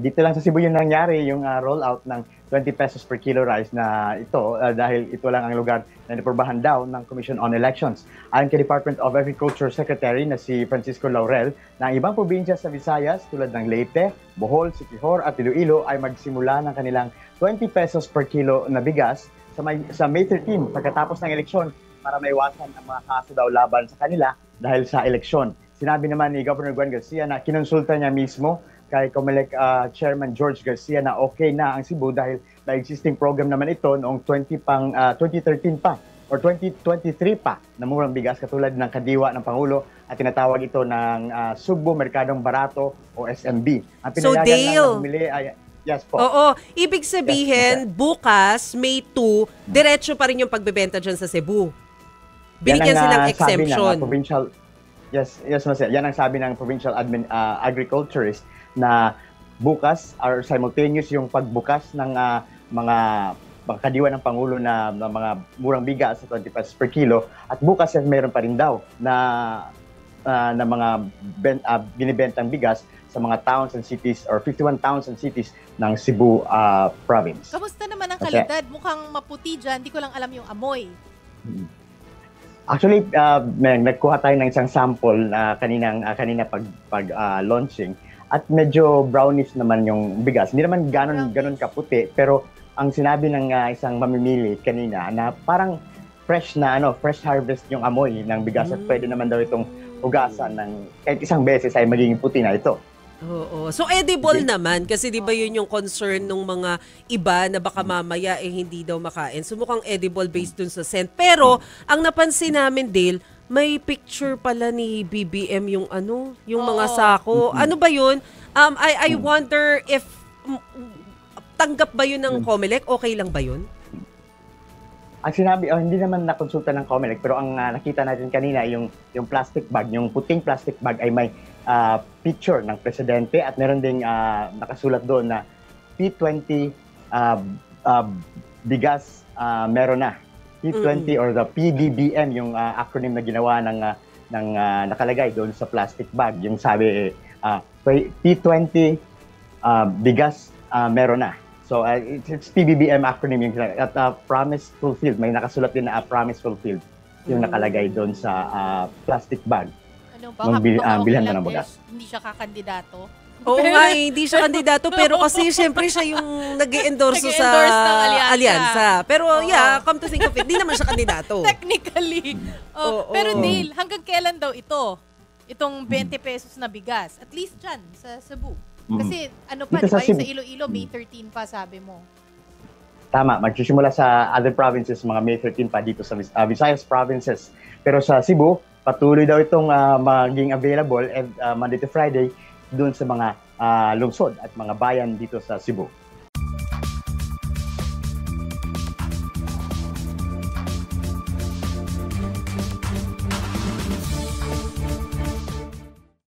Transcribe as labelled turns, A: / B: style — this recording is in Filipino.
A: dito lang sa Cebu yung nangyari, yung rollout ng 20 pesos per kilo rice na ito dahil ito lang ang lugar na napurbahan daw ng Commission on Elections. Ayon kay Department of Agriculture Secretary na si Francisco Laurel, na ang ibang probinsya sa Visayas tulad ng Leyte, Bohol, Siquijor at Iloilo ay magsimula ng kanilang 20 pesos per kilo na bigas sa May 13 pagkatapos ng eleksyon para maiwasan ang mga kaso daw laban sa kanila dahil sa eleksyon. Sinabi naman ni Governor Gwen Garcia na kinonsulta niya mismo kay Comelec Chairman George Garcia na okay na ang Cebu dahil may existing program naman ito noong 2013 pa or 2023 pa na murang bigas katulad ng kadiwa ng Pangulo at tinatawag ito ng Sugbo Merkadong Barato o SMB. Ang pinayagan lang na bumili ay yes po.
B: Oo, ibig sabihin bukas May 2, diretso pa rin yung pagbebenta diyan sa Cebu. Binigyan silang exemption. Yes, Marcel. Yan ang sabi ng provincial agriculturist na bukas or simultaneous yung pagbukas ng mga kadiwa ng Pangulo na mga murang bigas sa 20 pesos per kilo at bukas mayroon pa rin daw na mga binibentang bigas sa mga towns and cities or 51 towns and cities ng Cebu province.
C: Kamusta naman ang kalidad? Mukhang maputi dyan. Hindi ko lang alam yung amoy.
A: Actually, nagkuha tayo ng isang sample kanina pag launching at medyo brownish naman yung bigas. Hindi naman ganun kaputi, pero ang sinabi ng isang mamimili kanina na parang fresh harvest yung amoy ng bigas at pwede naman daw itong hugasan ng kahit isang beses ay magiging puti na ito.
B: Oo. So edible naman kasi 'di ba 'yun yung concern ng mga iba na baka mamaya hindi daw makain. So mukhang edible based dun sa scent. Pero ang napansin namin, Dale, may picture pala ni BBM yung mga sako. Ano ba 'yun? I wonder if tanggap ba 'yun ng Comelec? Okay lang ba 'yun?
A: Ang sinabi, hindi naman nakonsulta ng Comelec, pero ang nakita natin kanina yung plastic bag, yung puting plastic bag ay may picture ng presidente at meron ding nakasulat doon na P20 bigas meron na. P20 or the PBBM yung acronym na ginawa ng nakalagay doon sa plastic bag. Yung sabi P20 bigas meron na. So it's PBBM acronym yung at promise fulfilled. May nakasulat din na promise fulfilled yung nakalagay doon sa plastic bag.
C: Ano ba?
A: Bilhan mo ng bigas.
C: Hindi siya kakandidato.
B: Oo nga, hindi siya kandidato pero kasi syempre siya yung nag-i-endorse sa alyansa. Pero come to think of it, hindi naman siya kandidato.
C: Technically. Pero Dale, hanggang kailan daw ito? Itong 20 pesos na bigas. At least dyan, sa Cebu. Kasi diba sa Iloilo, May 13 pa sabi mo.
A: Tama, magsisimula sa other provinces, mga May 13 pa dito sa Visayas provinces. Pero sa Cebu, patuloy daw itong maging available Monday to Friday doon sa mga lungsod at mga bayan dito sa Cebu.